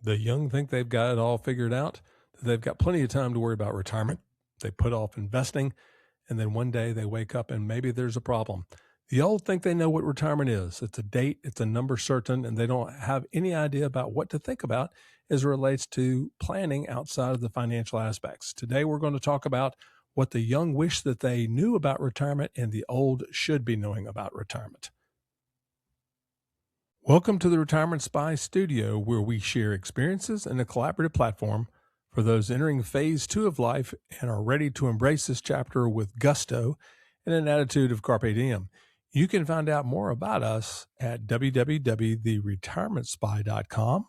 The young think they've got it all figured out, that they've got plenty of time to worry about retirement. They put off investing, and then one day they wake up and maybe there's a problem. The old think they know what retirement is. It's a date, it's a number certain, and they don't have any idea about what to think about as it relates to planning outside of the financial aspects. Today, we're going to talk about what the young wish that they knew about retirement and the old should be knowing about retirement. Welcome to the Retirement Spy Studio, where we share experiences in a collaborative platform for those entering phase 2 of life and are ready to embrace this chapter with gusto and an attitude of carpe diem. You can find out more about us at www.theretirementspy.com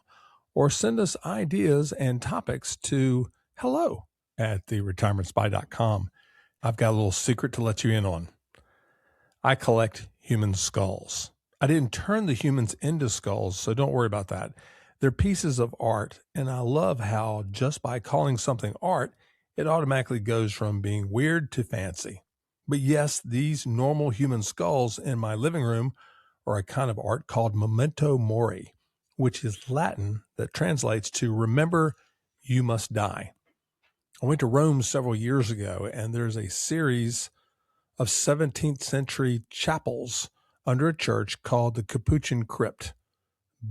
or send us ideas and topics to hello@theretirementspy.com. I've got a little secret to let you in on. I collect human skulls. I didn't turn the humans into skulls, so don't worry about that. They're pieces of art, and I love how just by calling something art, it automatically goes from being weird to fancy. But yes, these normal human skulls in my living room are a kind of art called memento mori, which is Latin that translates to remember you must die. I went to Rome several years ago, and there's a series of 17th century chapels under a church called the Capuchin Crypt,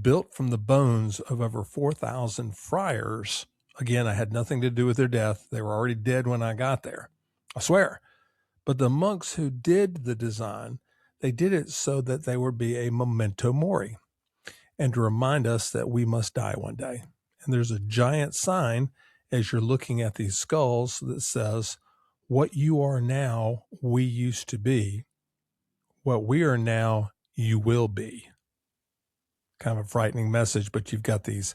built from the bones of over 4,000 friars. Again, I had nothing to do with their death. They were already dead when I got there. I swear. But the monks who did the design, they did it so that they would be a memento mori and to remind us that we must die one day. And there's a giant sign as you're looking at these skulls that says, what you are now, we used to be. What we are now, you will be. Kind of a frightening message, but you've got these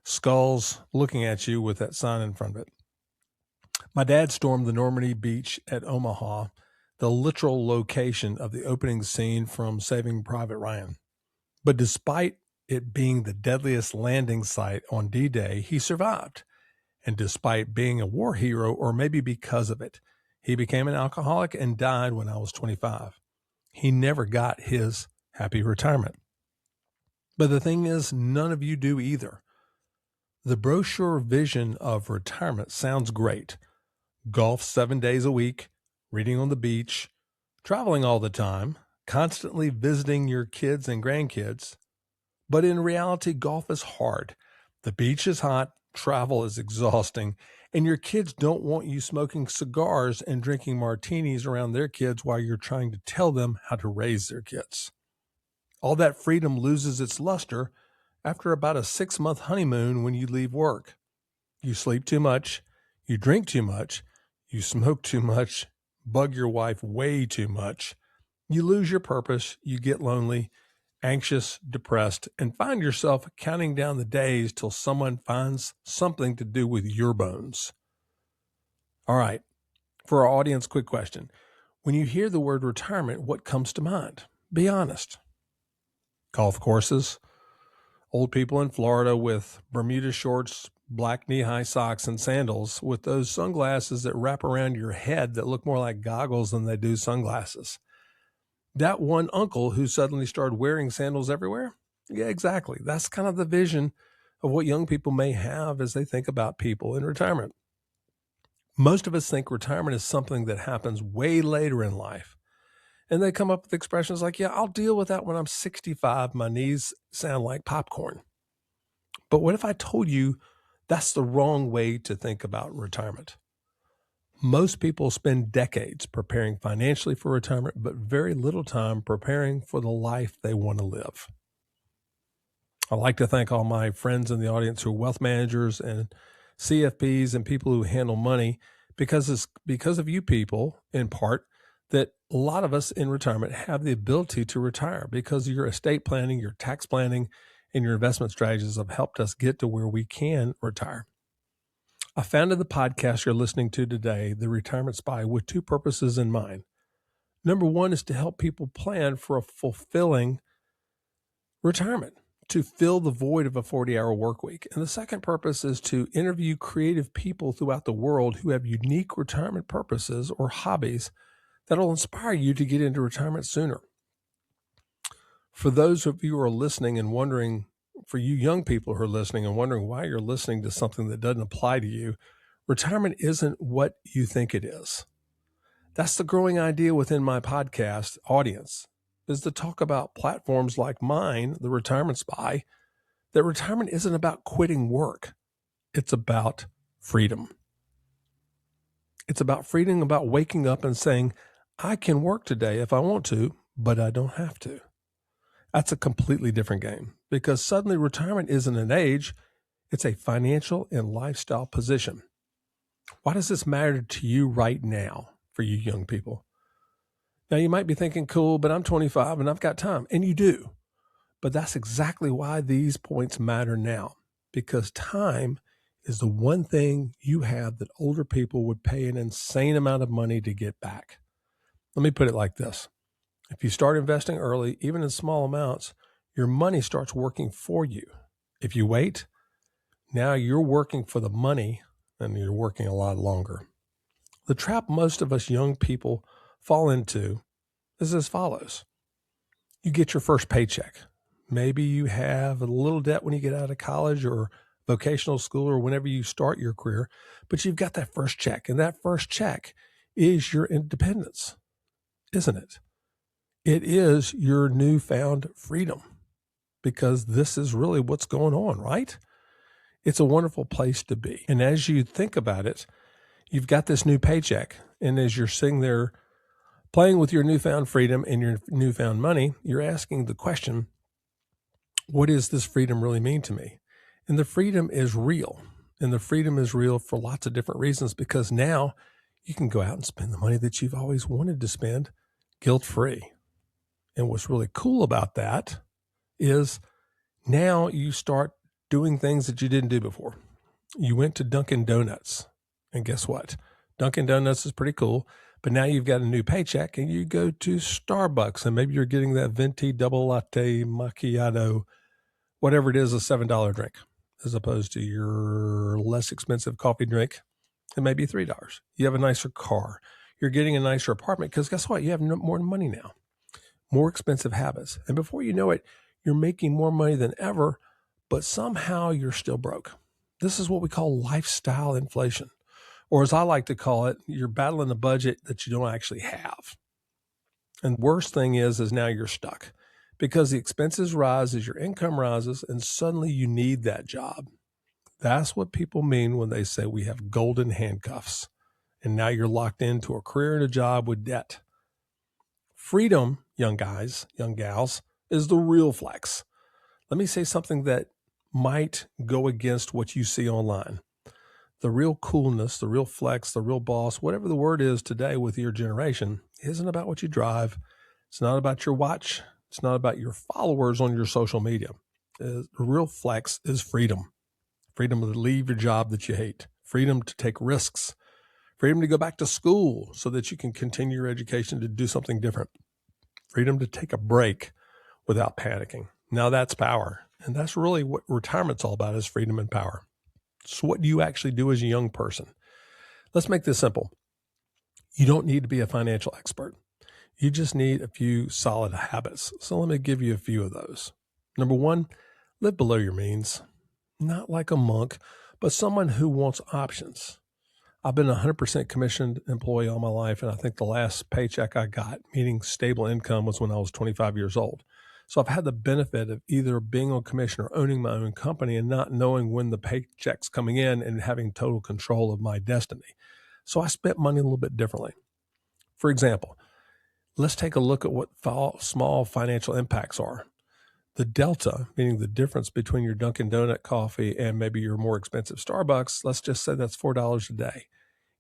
skulls looking at you with that sign in front of it. My dad stormed the Normandy beach at Omaha, the literal location of the opening scene from Saving Private Ryan. But despite it being the deadliest landing site on D-Day, he survived. And despite being a war hero, or maybe because of it, he became an alcoholic and died when I was 25. He never got his happy retirement. But the thing is, none of you do either. The brochure vision of retirement sounds great. Golf 7 days a week, reading on the beach, traveling all the time, constantly visiting your kids and grandkids. But in reality, golf is hard. The beach is hot, travel is exhausting, and your kids don't want you smoking cigars and drinking martinis around their kids while you're trying to tell them how to raise their kids. All that freedom loses its luster after about a 6-month honeymoon when you leave work. You sleep too much, you drink too much, you smoke too much, bug your wife way too much. You lose your purpose, you get lonely, anxious, depressed, and find yourself counting down the days till someone finds something to do with your bones. All right, for our audience, quick question. When you hear the word retirement, what comes to mind? Be honest. Golf courses, old people in Florida with Bermuda shorts, black knee-high socks, and sandals with those sunglasses that wrap around your head that look more like goggles than they do sunglasses. That one uncle who suddenly started wearing sandals everywhere? Yeah, exactly. That's kind of the vision of what young people may have as they think about people in retirement. Most of us think retirement is something that happens way later in life. And they come up with expressions like, yeah, I'll deal with that when I'm 65. My knees sound like popcorn. But what if I told you that's the wrong way to think about retirement? Most people spend decades preparing financially for retirement, but very little time preparing for the life they want to live. I'd like to thank all my friends in the audience who are wealth managers and CFPs and people who handle money, because it's because of you people, in part, that a lot of us in retirement have the ability to retire because your estate planning, your tax planning, and your investment strategies have helped us get to where we can retire. I founded the podcast you're listening to today, The Retirement Spy, with two purposes in mind. Number one is to help people plan for a fulfilling retirement, to fill the void of a 40-hour work week. And the second purpose is to interview creative people throughout the world who have unique retirement purposes or hobbies that'll inspire you to get into retirement sooner. For those of you who are listening and wondering For you young people who are listening and wondering why you're listening to something that doesn't apply to you, retirement isn't what you think it is. That's the growing idea within my podcast audience, is to talk about platforms like mine, the Retirement Spy, that retirement isn't about quitting work. It's about freedom. It's about freedom, about waking up and saying, I can work today if I want to, but I don't have to. That's a completely different game, because suddenly retirement isn't an age, it's a financial and lifestyle position. Why does this matter to you right now, for you young people? Now, you might be thinking, cool, but I'm 25 and I've got time. And you do. But that's exactly why these points matter now, because time is the one thing you have that older people would pay an insane amount of money to get back. Let me put it like this. If you start investing early, even in small amounts, your money starts working for you. If you wait, now you're working for the money and you're working a lot longer. The trap most of us young people fall into is as follows. You get your first paycheck. Maybe you have a little debt when you get out of college or vocational school or whenever you start your career, but you've got that first check, and that first check is your independence, isn't it? It is your newfound freedom, because this is really what's going on, right? It's a wonderful place to be. And as you think about it, you've got this new paycheck, and as you're sitting there playing with your newfound freedom and your newfound money, you're asking the question, what does this freedom really mean to me? And the freedom is real. And the freedom is real for lots of different reasons, because now you can go out and spend the money that you've always wanted to spend guilt-free. And what's really cool about that is now you start doing things that you didn't do before. You went to Dunkin' Donuts, and guess what? Dunkin' Donuts is pretty cool, but now you've got a new paycheck and you go to Starbucks, and maybe you're getting that venti double latte macchiato, whatever it is, a $7 drink, as opposed to your less expensive coffee drink, and maybe $3. You have a nicer car. You're getting a nicer apartment, because guess what? You have more money now, more expensive habits. And before you know it, you're making more money than ever, but somehow you're still broke. This is what we call lifestyle inflation. Or as I like to call it, you're battling a budget that you don't actually have. And the worst thing is now you're stuck, because the expenses rise as your income rises, and suddenly you need that job. That's what people mean when they say we have golden handcuffs, and now you're locked into a career and a job with debt. Freedom, young guys, young gals, is the real flex. Let me say something that might go against what you see online. The real coolness, the real flex, the real boss, whatever the word is today with your generation, isn't about what you drive. It's not about your watch. It's not about your followers on your social media. The real flex is freedom. Freedom to leave your job that you hate. Freedom to take risks. Freedom to go back to school so that you can continue your education to do something different. Freedom to take a break without panicking. Now that's power. And that's really what retirement's all about, is freedom and power. So what do you actually do as a young person? Let's make this simple. You don't need to be a financial expert. You just need a few solid habits. So let me give you a few of those. Number one, live below your means. Not like a monk, but someone who wants options. I've been a 100% commissioned employee all my life, and I think the last paycheck I got, meaning stable income, was when I was 25 years old. So I've had the benefit of either being on commission or owning my own company and not knowing when the paycheck's coming in and having total control of my destiny. So I spent money a little bit differently. For example, let's take a look at what small financial impacts are. The delta, meaning the difference between your Dunkin' Donut coffee and maybe your more expensive Starbucks, let's just say that's $4 a day.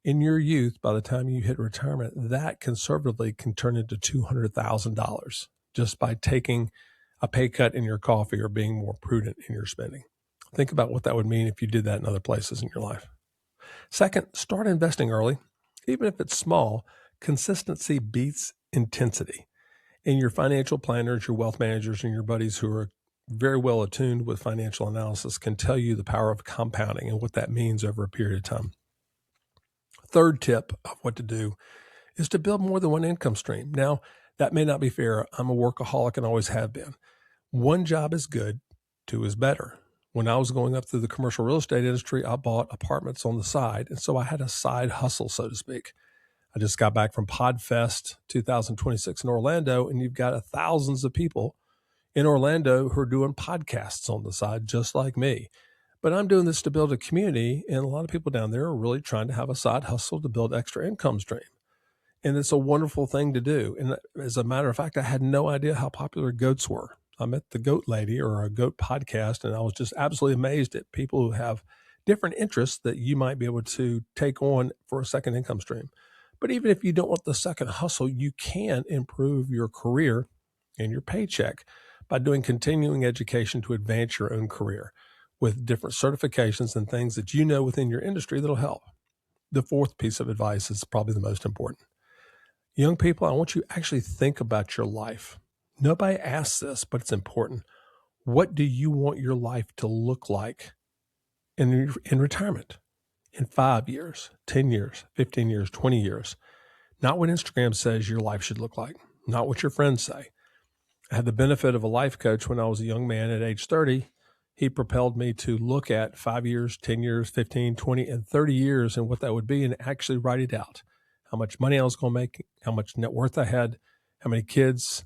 In your youth, by the time you hit retirement, that conservatively can turn into $200,000 just by taking a pay cut in your coffee or being more prudent in your spending. Think about what that would mean if you did that in other places in your life. Second, start investing early. Even if it's small, consistency beats intensity. And your financial planners, your wealth managers, and your buddies who are very well attuned with financial analysis can tell you the power of compounding and what that means over a period of time. Third tip of what to do is to build more than one income stream. Now, that may not be fair. I'm a workaholic and always have been. One job is good. Two is better. When I was going up through the commercial real estate industry, I bought apartments on the side. And so I had a side hustle, so to speak. I just got back from PodFest 2026 in Orlando, and you've got thousands of people in Orlando who are doing podcasts on the side, just like me. But I'm doing this to build a community, and a lot of people down there are really trying to have a side hustle to build extra income stream. And it's a wonderful thing to do. And as a matter of fact, I had no idea how popular goats were. I met the Goat Lady or a goat podcast, and I was just absolutely amazed at people who have different interests that you might be able to take on for a second income stream. But even if you don't want the second hustle, you can improve your career and your paycheck by doing continuing education to advance your own career with different certifications and things that you know within your industry that'll help. The fourth piece of advice is probably the most important. Young people, I want you to actually think about your life. Nobody asks this, but it's important. What do you want your life to look like in retirement? In 5 years, 10 years, 15 years, 20 years. Not what Instagram says your life should look like, not what your friends say. I had the benefit of a life coach when I was a young man at age 30. He propelled me to look at 5 years, 10 years, 15, 20, and 30 years and what that would be and actually write it out. How much money I was going to make, how much net worth I had, how many kids.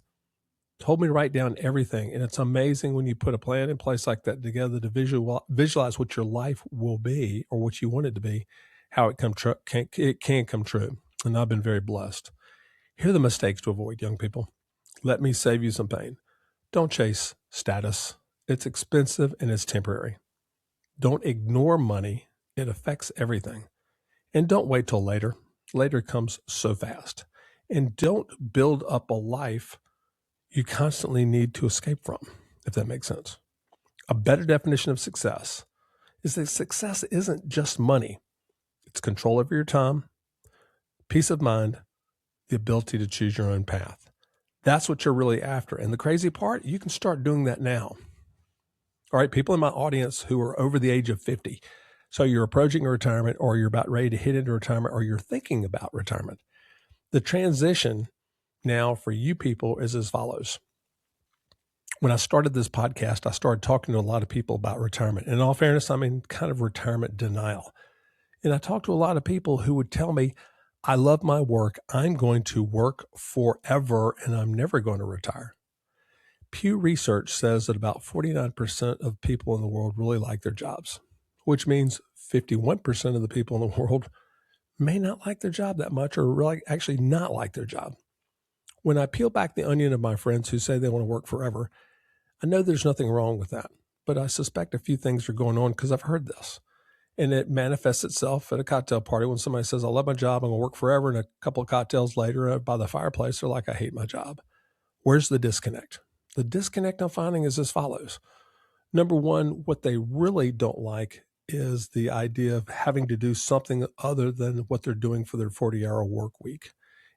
Told me to write down everything. And it's amazing when you put a plan in place like that together to visualize what your life will be or what you want it to be, how it can come true. And I've been very blessed. Here are the mistakes to avoid, young people. Let me save you some pain. Don't chase status. It's expensive and it's temporary. Don't ignore money. It affects everything. And don't wait till later. Later comes so fast. And don't build up a life you constantly need to escape from, if that makes sense. A better definition of success is that success isn't just money. It's control over your time, peace of mind, the ability to choose your own path. That's what you're really after. And the crazy part, you can start doing that now. All right, people in my audience who are over the age of 50. So you're approaching retirement or you're about ready to hit into retirement or you're thinking about retirement. The transition now for you people is as follows. When I started this podcast, I started talking to a lot of people about retirement. In all fairness, I'm in kind of retirement denial. And I talked to a lot of people who would tell me, I love my work. I'm going to work forever and I'm never going to retire. Pew Research says that about 49% of people in the world really like their jobs, which means 51% of the people in the world may not like their job that much or really actually not like their job. When I peel back the onion of my friends who say they want to work forever, I know there's nothing wrong with that, but I suspect a few things are going on because I've heard this. And it manifests itself at a cocktail party when somebody says, I love my job, I'm going to work forever. And a couple of cocktails later by the fireplace, they're like, I hate my job. Where's the disconnect? The disconnect I'm finding is as follows. Number one, what they really don't like is the idea of having to do something other than what they're doing for their 40-hour work week.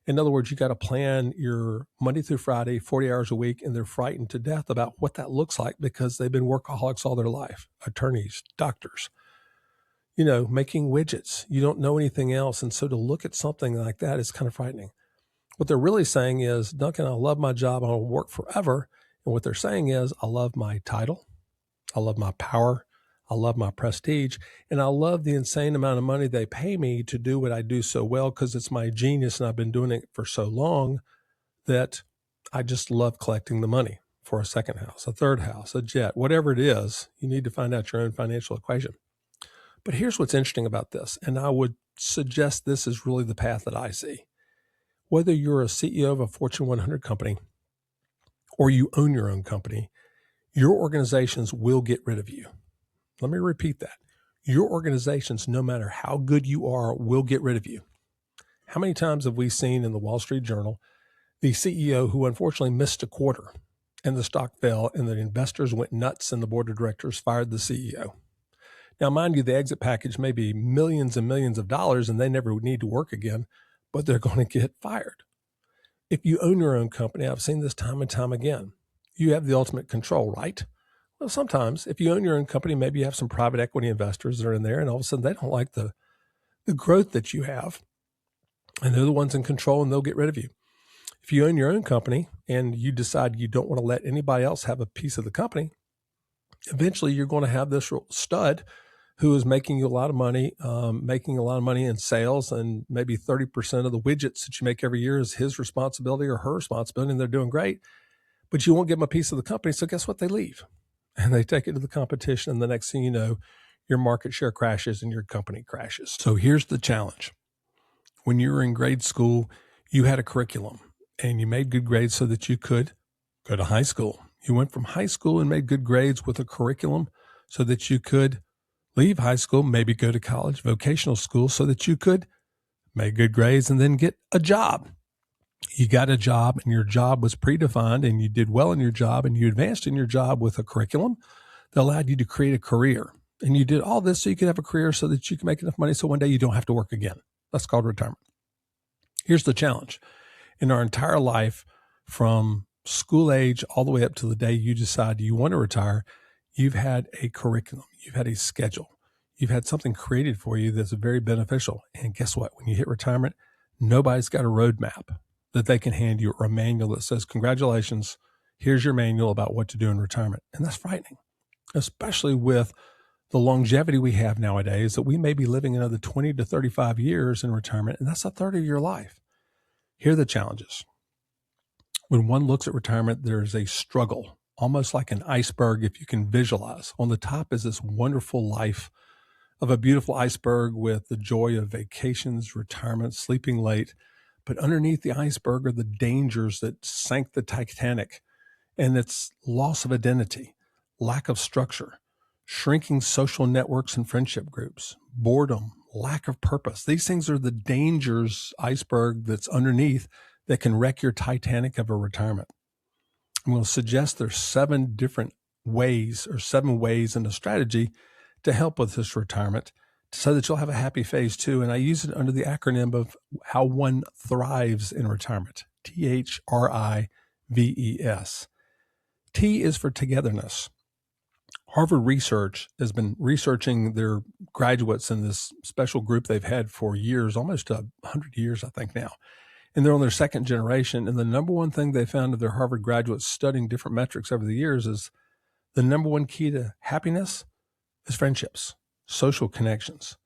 In other words, you got to plan your Monday through Friday, 40 hours a week, and they're frightened to death about what that looks like because they've been workaholics all their life, attorneys, doctors, making widgets. You don't know anything else. And so to look at something like that is kind of frightening. What they're really saying is, Duncan, I love my job. I want to work forever. And what they're saying is, I love my title. I love my power. I love my prestige. And I love the insane amount of money they pay me to do what I do so well because it's my genius and I've been doing it for so long that I just love collecting the money for a second house, a third house, a jet, whatever it is. You need to find out your own financial equation. But here's what's interesting about this, and I would suggest this is really the path that I see. Whether you're a CEO of a Fortune 100 company or you own your own company, your organizations will get rid of you. Let me repeat that. Your organizations, no matter how good you are, will get rid of you. How many times have we seen in the Wall Street Journal the CEO who unfortunately missed a quarter and the stock fell and the investors went nuts and the board of directors fired the CEO? Now, mind you, the exit package may be millions and millions of dollars and they never need to work again, but they're going to get fired. If you own your own company, I've seen this time and time again, you have the ultimate control, right? Well, sometimes if you own your own company, maybe you have some private equity investors that are in there and all of a sudden they don't like the growth that you have and they're the ones in control and they'll get rid of you. If you own your own company and you decide you don't want to let anybody else have a piece of the company, Eventually, you're going to have this stud who is making you a lot of money, in sales, and maybe 30% of the widgets that you make every year is his responsibility or her responsibility, and they're doing great. But you won't give them a piece of the company, so guess what? They leave, and they take it to the competition, and the next thing you know, your market share crashes and your company crashes. So here's the challenge. When you were in grade school, you had a curriculum, and you made good grades so that you could go to high school. You went from high school and made good grades with a curriculum so that you could leave high school, maybe go to college, vocational school, so that you could make good grades and then get a job. You got a job, and your job was predefined, and you did well in your job, and you advanced in your job with a curriculum that allowed you to create a career. And you did all this so you could have a career so that you can make enough money so one day you don't have to work again. That's called retirement. Here's the challenge. In our entire life, from school age all the way up to the day you decide you want to retire, you've had a curriculum, you've had a schedule, you've had something created for you that's very beneficial. And guess what? When you hit retirement, nobody's got a roadmap that they can hand you or a manual that says, congratulations, here's your manual about what to do in retirement. And that's frightening, especially with the longevity we have nowadays, that we may be living another 20 to 35 years in retirement, and that's a third of your life. Here are the challenges. When one looks at retirement, there's a struggle, almost like an iceberg, if you can visualize. On the top is this wonderful life of a beautiful iceberg with the joy of vacations, retirement, sleeping late. But underneath the iceberg are the dangers that sank the Titanic, and it's loss of identity, lack of structure, shrinking social networks and friendship groups, boredom, lack of purpose. These things are the dangers iceberg that's underneath that can wreck your Titanic of a retirement. I'm going to suggest there's 7 different ways, or 7 ways in a strategy to help with this retirement so that you'll have a happy phase 2. And I use it under the acronym of how one thrives in retirement, THRIVES. T is for togetherness. Harvard Research has been researching their graduates in this special group they've had for years, almost 100 years, I think now. And they're on their second generation. And the number one thing they found of their Harvard graduates studying different metrics over the years is the number one key to happiness is friendships, social connections.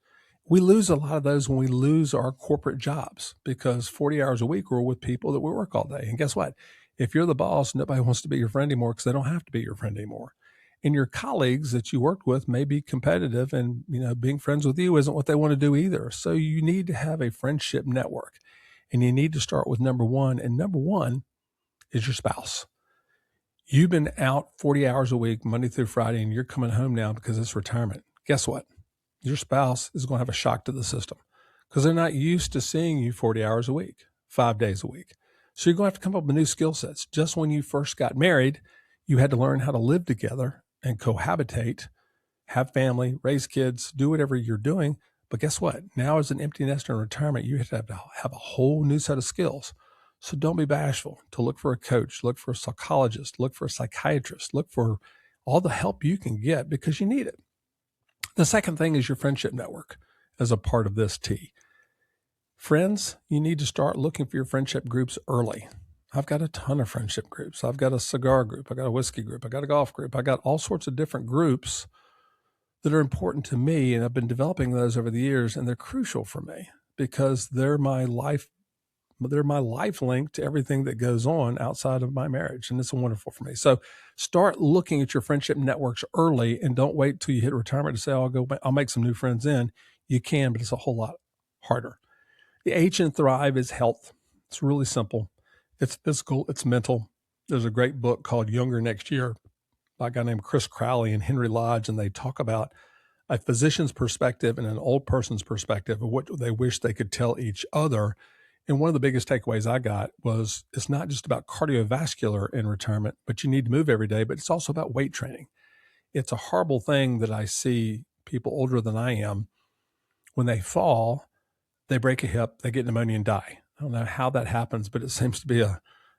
We lose a lot of those when we lose our corporate jobs, because 40 hours a week we're with people that we work all day. And guess what? If you're the boss, nobody wants to be your friend anymore because they don't have to be your friend anymore. And your colleagues that you worked with may be competitive, and being friends with you isn't what they want to do either. So you need to have a friendship network, and you need to start with number one. And number one is your spouse. You've been out 40 hours a week, Monday through Friday, and you're coming home now because it's retirement. Guess what? Your spouse is going to have a shock to the system because they're not used to seeing you 40 hours a week, 5 days a week. So you're going to have to come up with new skill sets. Just when you first got married, you had to learn how to live together and cohabitate, have family, raise kids, do whatever you're doing. But guess what? Now as an empty nester in retirement, you have to have a whole new set of skills. So don't be bashful to look for a coach, look for a psychologist, look for a psychiatrist, look for all the help you can get because you need it. The second thing is your friendship network as a part of this T. Friends, you need to start looking for your friendship groups early. I've got a ton of friendship groups. I've got a cigar group. I got a whiskey group. I got a golf group. I got all sorts of different groups that are important to me. And I've been developing those over the years, and they're crucial for me because they're my life link to everything that goes on outside of my marriage. And it's wonderful for me. So start looking at your friendship networks early, and don't wait till you hit retirement to say, I'll make some new friends in. You can, but it's a whole lot harder. The H in Thrive is health. It's really simple. It's physical, it's mental. There's a great book called Younger Next Year by a guy named Chris Crowley and Henry Lodge, and they talk about a physician's perspective and an old person's perspective of what they wish they could tell each other. And one of the biggest takeaways I got was it's not just about cardiovascular in retirement, but you need to move every day, but it's also about weight training. It's a horrible thing that I see people older than I am, when they fall, they break a hip, they get pneumonia and die. I don't know how that happens, but it seems to be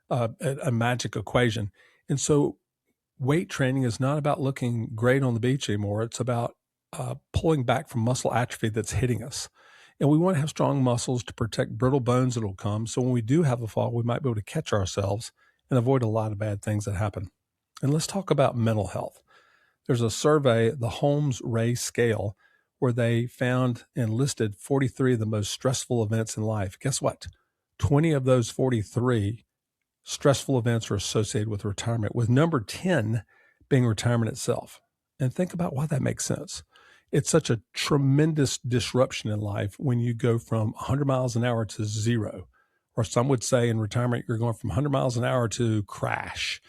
a magic equation. And so weight training is not about looking great on the beach anymore. It's about pulling back from muscle atrophy that's hitting us. And we want to have strong muscles to protect brittle bones that will come. So when we do have a fall, we might be able to catch ourselves and avoid a lot of bad things that happen. And let's talk about mental health. There's a survey, the Holmes-Ray scale, where they found and listed 43 of the most stressful events in life. Guess what? 20 of those 43 stressful events are associated with retirement, with number 10 being retirement itself. And think about why that makes sense. It's such a tremendous disruption in life when you go from 100 miles an hour to zero, or some would say in retirement, you're going from 100 miles an hour to crash.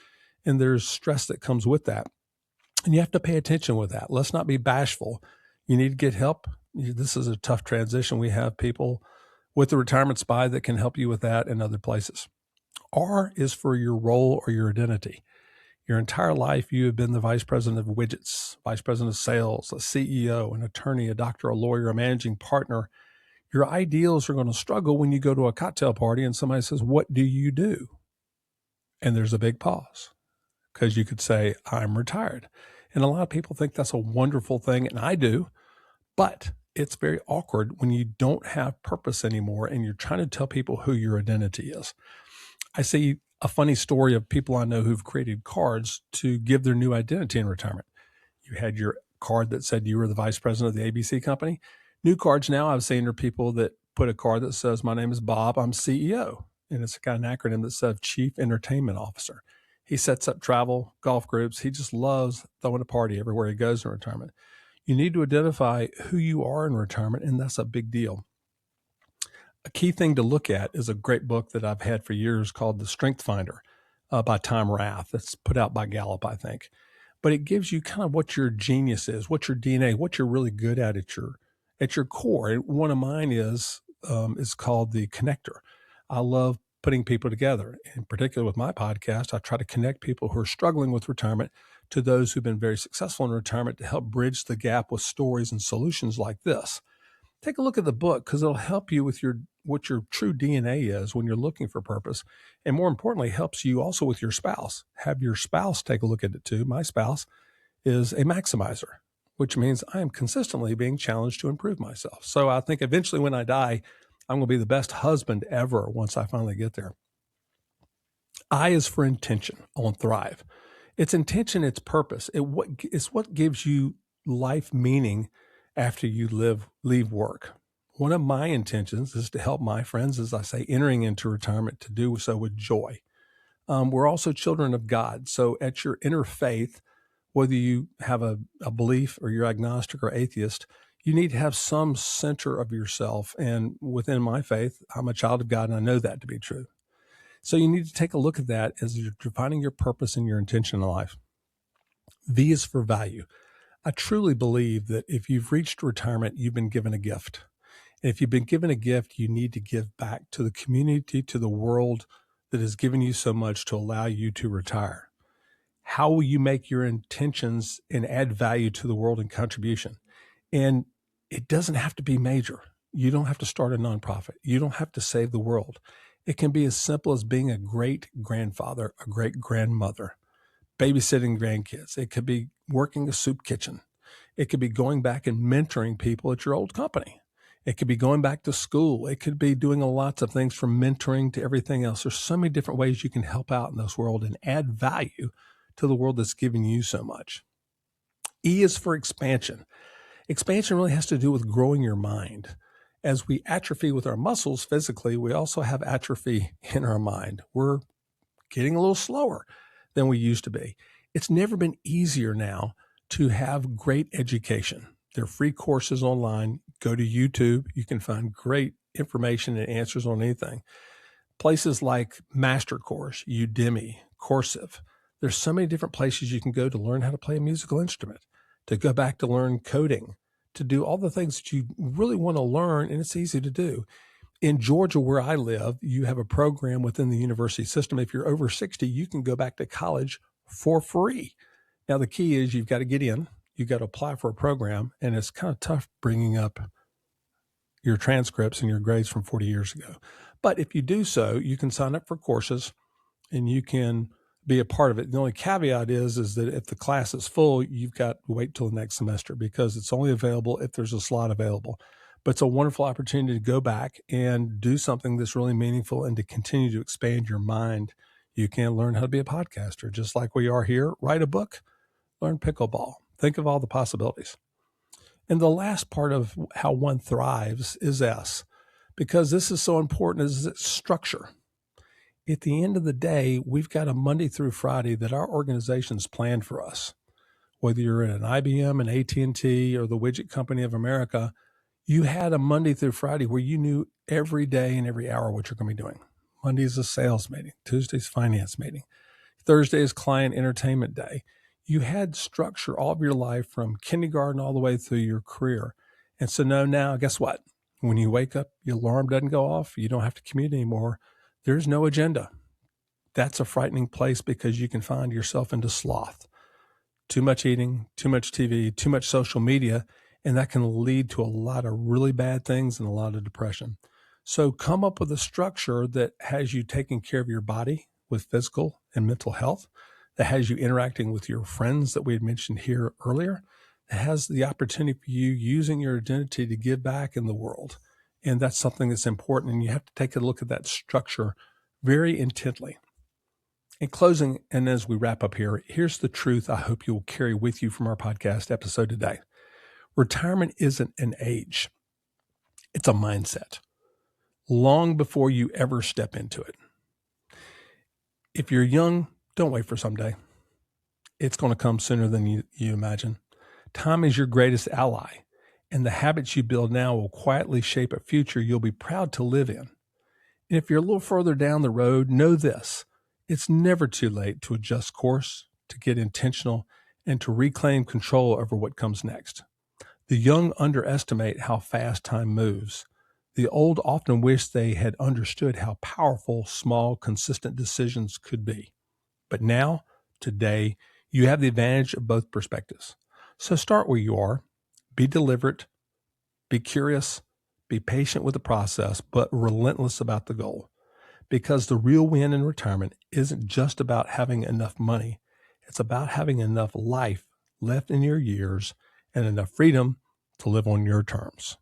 And there's stress that comes with that. And you have to pay attention with that. Let's not be bashful. You need to get help. This is a tough transition. We have people with the retirement spy that can help you with that and other places. R is for your role or your identity. Your entire life, you have been the vice president of widgets, vice president of sales, a CEO, an attorney, a doctor, a lawyer, a managing partner. Your ideals are going to struggle when you go to a cocktail party and somebody says, "What do you do?" And there's a big pause because you could say, "I'm retired." And a lot of people think that's a wonderful thing, and I do, but it's very awkward when you don't have purpose anymore and you're trying to tell people who your identity is. I see a funny story of people I know who've created cards to give their new identity in retirement. You had your card that said you were the vice president of the ABC company. New cards now I've seen are people that put a card that says, "My name is Bob, I'm CEO." And it's got an acronym that says Chief Entertainment Officer. He sets up travel, golf groups. He just loves throwing a party everywhere he goes in retirement. You need to identify who you are in retirement, and that's a big deal. A key thing to look at is a great book that I've had for years called The Strength Finder by Tom Rath. That's put out by Gallup, I think. But it gives you kind of what your genius is, what your DNA, what you're really good at your core. And one of mine is called the connector. I love putting people together. In particular with my podcast, I try to connect people who are struggling with retirement to those who've been very successful in retirement to help bridge the gap with stories and solutions like this. Take a look at the book because it'll help you with what your true DNA is when you're looking for purpose. And more importantly, helps you also with your spouse. Have your spouse take a look at it too. My spouse is a maximizer, which means I am consistently being challenged to improve myself. So I think eventually when I die, I'm going to be the best husband ever once I finally get there. I is for intention on Thrive. It's intention, it's purpose. It's what gives you life meaning after you leave work. One of my intentions is to help my friends, as I say, entering into retirement, to do so with joy. We're also children of God. So at your inner faith, whether you have a belief or you're agnostic or atheist, you need to have some center of yourself. And within my faith, I'm a child of God, and I know that to be true. So you need to take a look at that as you're defining your purpose and your intention in life. V is for value. I truly believe that if you've reached retirement, you've been given a gift. And if you've been given a gift, you need to give back to the community, to the world that has given you so much to allow you to retire. How will you make your intentions and add value to the world and contribution? And it doesn't have to be major. You don't have to start a nonprofit. You don't have to save the world. It can be as simple as being a great grandfather, a great grandmother, babysitting grandkids. It could be working a soup kitchen. It could be going back and mentoring people at your old company. It could be going back to school. It could be doing lots of things from mentoring to everything else. There's so many different ways you can help out in this world and add value to the world that's giving you so much. E is for expansion. Expansion really has to do with growing your mind. As we atrophy with our muscles physically, we also have atrophy in our mind. We're getting a little slower than we used to be. It's never been easier now to have great education. There are free courses online. Go to YouTube. You can find great information and answers on anything. Places like MasterCourse, Udemy, Coursera. There's so many different places you can go to learn how to play a musical instrument, to go back to learn coding, to do all the things that you really want to learn, and it's easy to do. In Georgia, where I live, you have a program within the university system. If you're over 60, you can go back to college for free. Now, the key is you've got to get in, you've got to apply for a program, and it's kind of tough bringing up your transcripts and your grades from 40 years ago. But if you do so, you can sign up for courses and you can be a part of it. The only caveat is that if the class is full, you've got to wait till the next semester because it's only available if there's a slot available. But it's a wonderful opportunity to go back and do something that's really meaningful and to continue to expand your mind. You can learn how to be a podcaster, just like we are here. Write a book, learn pickleball. Think of all the possibilities. And the last part of how one thrives is S, because this is so important, is its structure. At the end of the day, we've got a Monday through Friday that our organization's planned for us. Whether you're in an IBM, an AT&T, or the Widget Company of America, you had a Monday through Friday where you knew every day and every hour what you're going to be doing. Monday's a sales meeting. Tuesday's finance meeting. Thursday is client entertainment day. You had structure all of your life from kindergarten all the way through your career. And so now, guess what? When you wake up, your alarm doesn't go off. You don't have to commute anymore. There's no agenda. That's a frightening place because you can find yourself into sloth. Too much eating, too much TV, too much social media, and that can lead to a lot of really bad things and a lot of depression. So come up with a structure that has you taking care of your body with physical and mental health, that has you interacting with your friends that we had mentioned here earlier, that has the opportunity for you using your identity to give back in the world. And that's something that's important, and you have to take a look at that structure very intently. In closing, and as we wrap up here, here's the truth I hope you will carry with you from our podcast episode today. Retirement isn't an age. It's a mindset. Long before you ever step into it. If you're young, don't wait for someday. It's going to come sooner than you imagine. Time is your greatest ally, and the habits you build now will quietly shape a future you'll be proud to live in. And if you're a little further down the road, know this. It's never too late to adjust course, to get intentional, and to reclaim control over what comes next. The young underestimate how fast time moves. The old often wish they had understood how powerful small, consistent decisions could be. But now, today, you have the advantage of both perspectives. So start where you are. Be deliberate, be curious, be patient with the process, but relentless about the goal. Because the real win in retirement isn't just about having enough money. It's about having enough life left in your years and enough freedom to live on your terms.